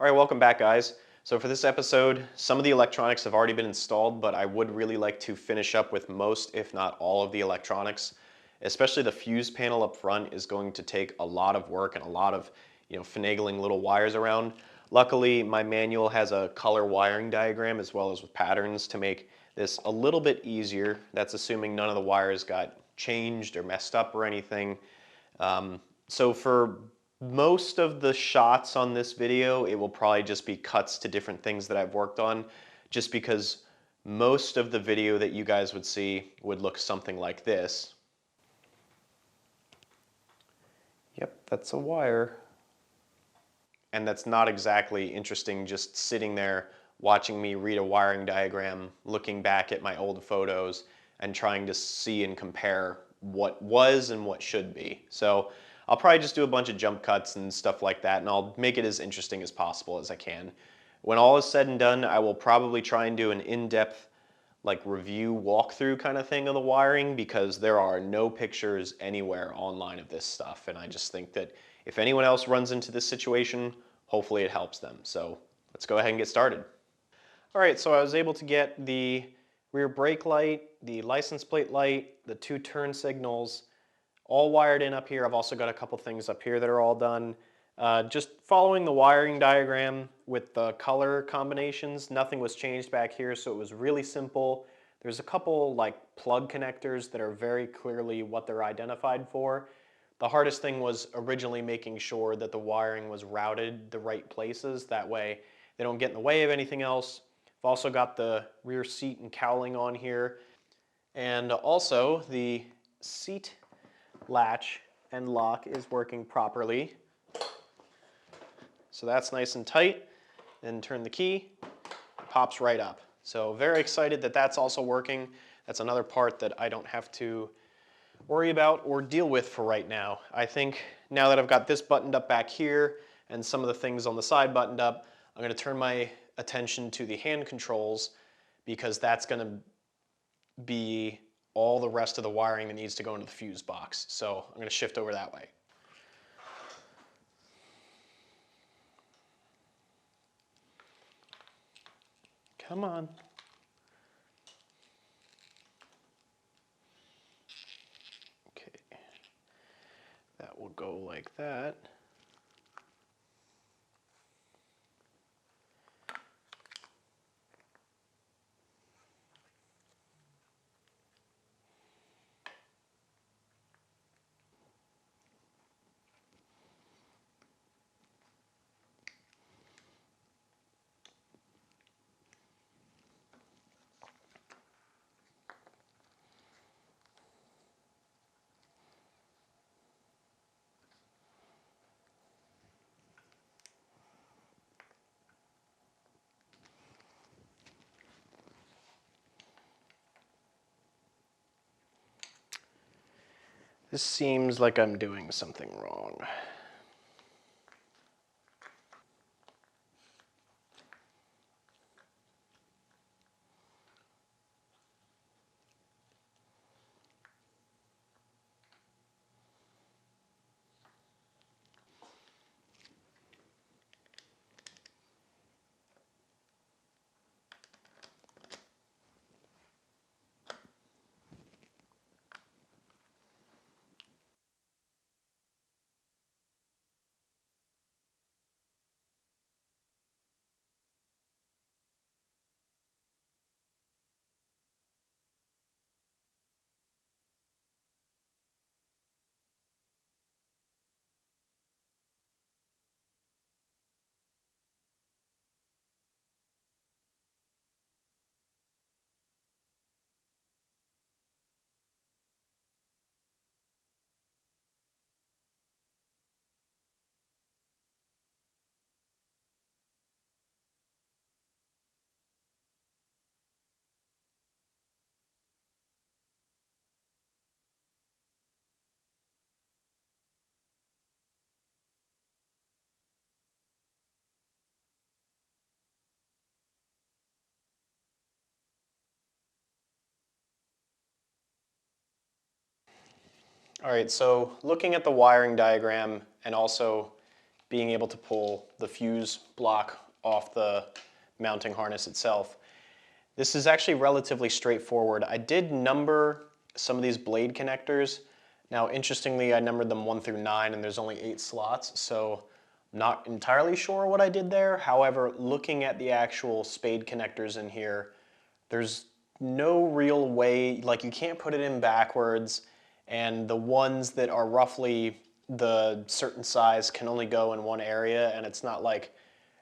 All right, welcome back, guys. So for this episode, some of the electronics have already been installed, but I would really like to finish up with most, if not all, of the electronics. Especially the fuse panel up front is going to take a lot of work and a lot of, finagling little wires around. Luckily, my manual has a color wiring diagram as well as with patterns to make this a little bit easier. That's assuming none of the wires got changed or messed up or anything. So for most of the shots on this video, it will probably just be cuts to different things that I've worked on, just because most of the video that you guys would see would look something like this. Yep, that's a wire. And that's not exactly interesting just sitting there watching me read a wiring diagram, looking back at my old photos, and trying to see and compare what was and what should be. So I'll probably just do a bunch of jump cuts and stuff like that, and I'll make it as interesting as possible as I can. When all is said and done, I will probably try and do an in-depth like review walkthrough kind of thing of the wiring, because there are no pictures anywhere online of this stuff, and I just think that if anyone else runs into this situation, hopefully it helps them. So let's go ahead and get started. All right, so I was able to get the rear brake light, the license plate light, the two turn signals all wired in up here. I've also got a couple things up here that are all done. Just following the wiring diagram with the color combinations, nothing was changed back here, so it was really simple. There's a couple like plug connectors that are very clearly what they're identified for. The hardest thing was originally making sure that the wiring was routed the right places. That way they don't get in the way of anything else. I've also got the rear seat and cowling on here. And also the seat latch and lock is working properly. So that's nice and tight. Then turn the key, it pops right up. So very excited that that's also working. That's another part that I don't have to worry about or deal with for right now. I think now that I've got this buttoned up back here and some of the things on the side buttoned up, I'm going to turn my attention to the hand controls, because that's going to be all the rest of the wiring that needs to go into the fuse box. So I'm going to shift over that way. Come on. Okay. That will go like that. This seems like I'm doing something wrong. All right, so looking at the wiring diagram and also being able to pull the fuse block off the mounting harness itself. This is actually relatively straightforward. I did number some of these blade connectors. Now, interestingly, I numbered them 1 through 9, and there's only 8 slots, so I'm not entirely sure what I did there. However, looking at the actual spade connectors in here, there's no real way, like you can't put it in backwards, and the ones that are roughly the certain size can only go in one area, and it's not like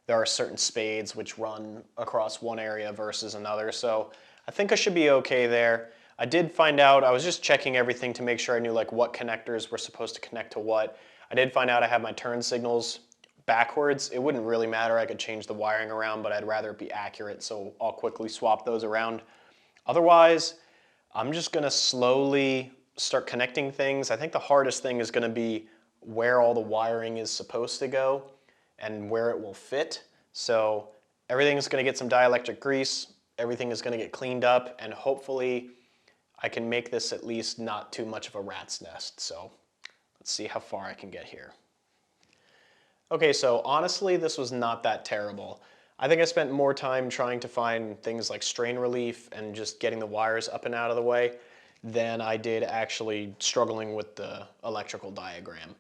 there are certain spades which run across one area versus another, so I think I should be okay there. I did find out, I was just checking everything to make sure I knew like what connectors were supposed to connect to what. I did find out I have my turn signals backwards. It wouldn't really matter, I could change the wiring around, but I'd rather it be accurate, so I'll quickly swap those around. Otherwise, I'm just gonna slowly start connecting things. I think the hardest thing is gonna be where all the wiring is supposed to go and where it will fit. So everything's gonna get some dielectric grease, everything is gonna get cleaned up, and hopefully I can make this at least not too much of a rat's nest. So let's see how far I can get here. Okay, so honestly, this was not that terrible. I think I spent more time trying to find things like strain relief and just getting the wires up and out of the way than I did actually struggling with the electrical diagram.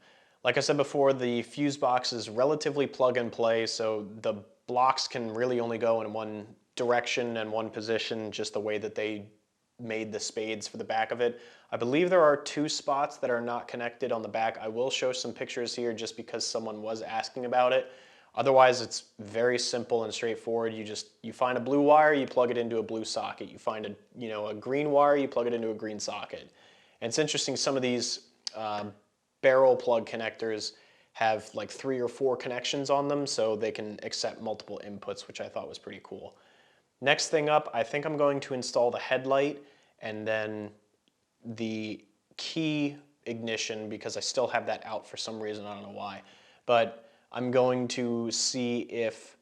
Like I said before, the fuse box is relatively plug and play, so the blocks can really only go in one direction and one position, just the way that they made the spades for the back of it. I believe there are 2 spots that are not connected on the back. I will show some pictures here just because someone was asking about it. Otherwise, it's very simple and straightforward. You find a blue wire, you plug it into a blue socket. You find a green wire, you plug it into a green socket. And it's interesting, some of these barrel plug connectors have like 3 or 4 connections on them, so they can accept multiple inputs, which I thought was pretty cool. Next thing up, I think I'm going to install the headlight and then the key ignition, because I still have that out for some reason, I don't know why. But I'm going to see if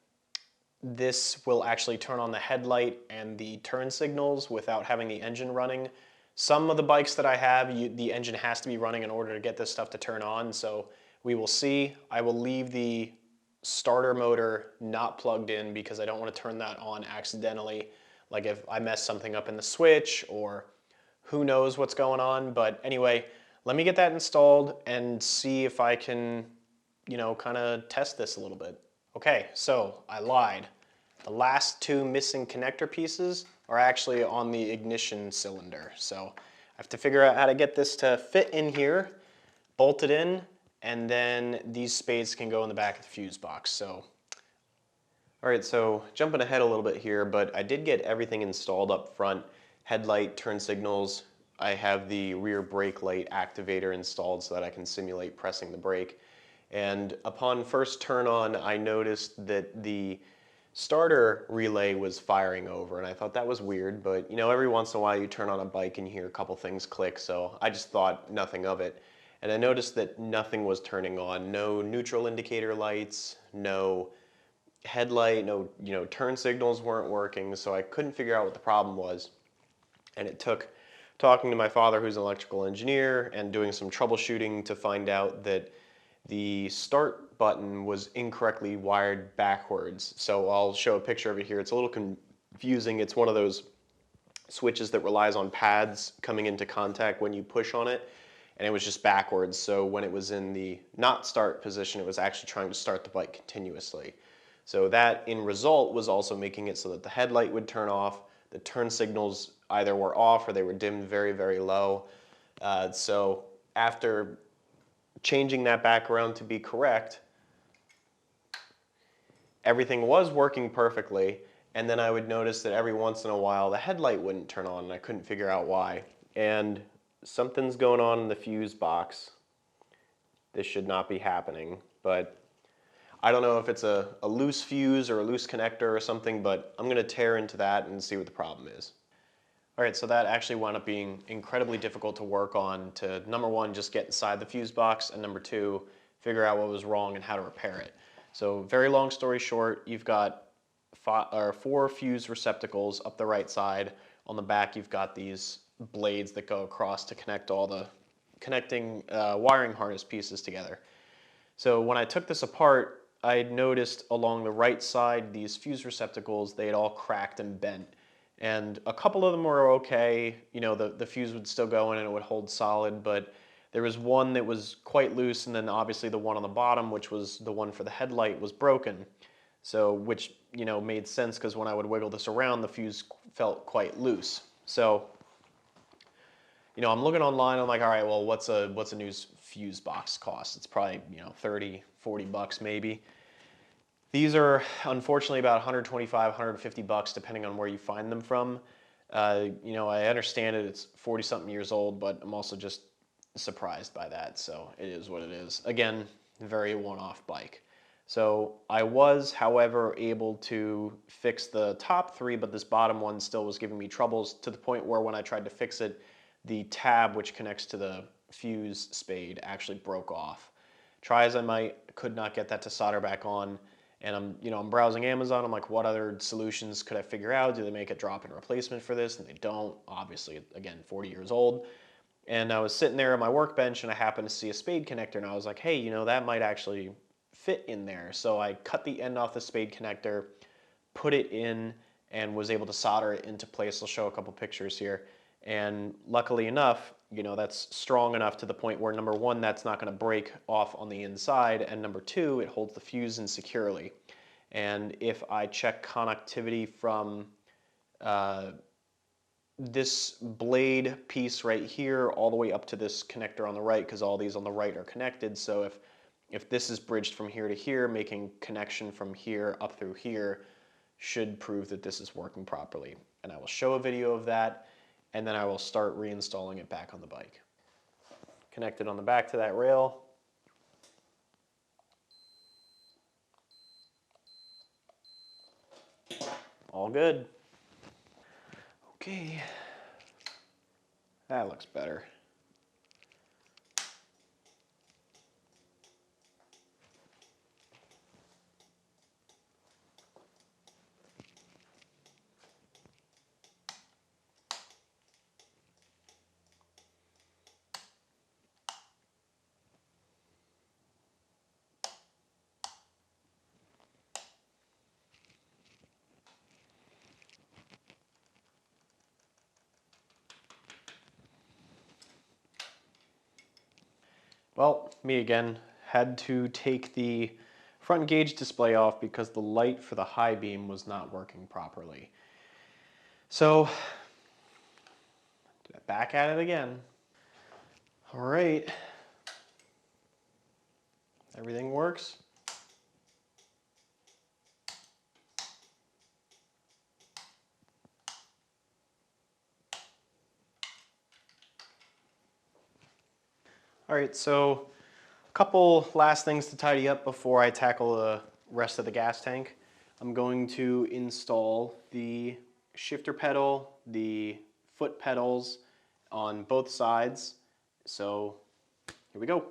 this will actually turn on the headlight and the turn signals without having the engine running. Some of the bikes that I have, the engine has to be running in order to get this stuff to turn on, so we will see. I will leave the starter motor not plugged in because I don't want to turn that on accidentally, like if I mess something up in the switch or who knows what's going on. But anyway, let me get that installed and see if I can, kind of test this a little bit. Okay, so I lied. The last 2 missing connector pieces are actually on the ignition cylinder. So I have to figure out how to get this to fit in here, bolt it in, and then these spades can go in the back of the fuse box. So, all right, so jumping ahead a little bit here, but I did get everything installed up front. Headlight, turn signals. I have the rear brake light activator installed so that I can simulate pressing the brake. And upon first turn on, I noticed that the starter relay was firing over, and I thought that was weird, but every once in a while you turn on a bike and you hear a couple things click, so I just thought nothing of it. And I noticed that nothing was turning on. No neutral indicator lights, no headlight, no turn signals weren't working, so I couldn't figure out what the problem was. And it took talking to my father, who's an electrical engineer, and doing some troubleshooting to find out that the start button was incorrectly wired backwards. So I'll show a picture of it here. It's a little confusing. It's one of those switches that relies on pads coming into contact when you push on it, and it was just backwards. So when it was in the not start position, it was actually trying to start the bike continuously. So that, in result, was also making it so that the headlight would turn off, the turn signals either were off or they were dimmed very, very low. So after changing that back around to be correct, everything was working perfectly, and then I would notice that every once in a while the headlight wouldn't turn on, and I couldn't figure out why. And something's going on in the fuse box. This should not be happening, but I don't know if it's a loose fuse or a loose connector or something, but I'm going to tear into that and see what the problem is. All right, so that actually wound up being incredibly difficult to work on to, number 1, just get inside the fuse box, and number 2, figure out what was wrong and how to repair it. So very long story short, you've got 4 fuse receptacles up the right side. On the back, you've got these blades that go across to connect all the connecting wiring harness pieces together. So when I took this apart, I had noticed along the right side, these fuse receptacles, they had all cracked and bent. And a couple of them were okay. You know, the fuse would still go in and it would hold solid, but there was one that was quite loose, and then obviously the one on the bottom, which was the one for the headlight, was broken. So, which, you know, made sense because when I would wiggle this around, the fuse felt quite loose. So, you know, I'm looking online, I'm like, all right, well, what's a new fuse box cost? It's probably, you know, 30, 40 bucks maybe. These are unfortunately about 125, 150 bucks depending on where you find them from. You know, I understand it, it's 40 something years old, but I'm also just surprised by that. So it is what it is. Again, very one-off bike. So I was, however, able to fix the top three, but this bottom one still was giving me troubles to the point where when I tried to fix it, the tab which connects to the fuse spade actually broke off. Try as I might, could not get that to solder back on. And I'm browsing Amazon. I'm like, what other solutions could I figure out? Do they make a drop-in replacement for this? And they don't. Obviously, again, 40 years old. And I was sitting there at my workbench and I happened to see a spade connector and I was like, hey, you know, that might actually fit in there. So I cut the end off the spade connector, put it in, and was able to solder it into place. I'll show a couple pictures here. And luckily enough, you know, that's strong enough to the point where number one, that's not going to break off on the inside, and number two, it holds the fuse in securely. And if I check connectivity from this blade piece right here all the way up to this connector on the right, because all these on the right are connected, so if this is bridged from here to here, making connection from here up through here should prove that this is working properly. And I will show a video of that, and then I will start reinstalling it back on the bike. Connected on the back to that rail. All good. Okay, that looks better. Well, me again, had to take the front gauge display off because the light for the high beam was not working properly. So, back at it again. All right, everything works. All right, so a couple last things to tidy up before I tackle the rest of the gas tank. I'm going to install the shifter pedal, the foot pedals on both sides. So here we go.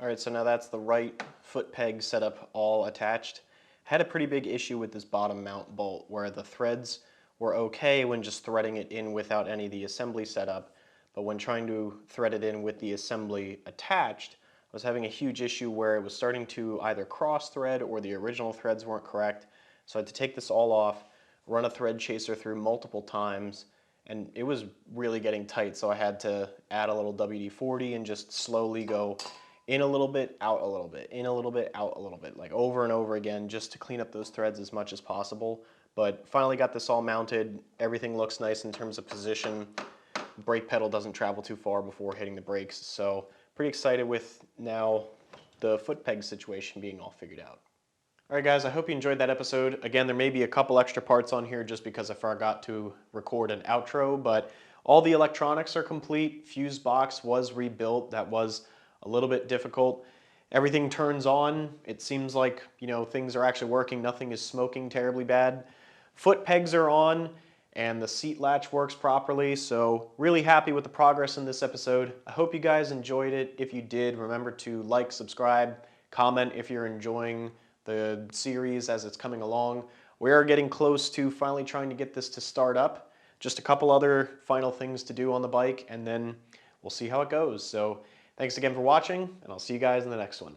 All right, so now that's the right foot peg setup all attached. Had a pretty big issue with this bottom mount bolt where the threads were okay when just threading it in without any of the assembly setup, but when trying to thread it in with the assembly attached, I was having a huge issue where it was starting to either cross thread or the original threads weren't correct. So I had to take this all off, run a thread chaser through multiple times, and it was really getting tight, so I had to add a little WD-40 and just slowly go in a little bit, out a little bit, in a little bit, out a little bit, like over and over again, just to clean up those threads as much as possible. But finally got this all mounted. Everything looks nice in terms of position. Brake pedal doesn't travel too far before hitting the brakes. So pretty excited with now the foot peg situation being all figured out. All right, guys, I hope you enjoyed that episode. Again, there may be a couple extra parts on here just because I forgot to record an outro, but all the electronics are complete. Fuse box was rebuilt. That was a little bit difficult. Everything turns on. It seems like, things are actually working. Nothing is smoking terribly bad. Foot pegs are on and the seat latch works properly. So really happy with the progress in this episode. I hope you guys enjoyed it. If you did, remember to like, subscribe, comment if you're enjoying the series as it's coming along. We are getting close to finally trying to get this to start up. Just a couple other final things to do on the bike, and then we'll see how it goes. So thanks again for watching, and I'll see you guys in the next one.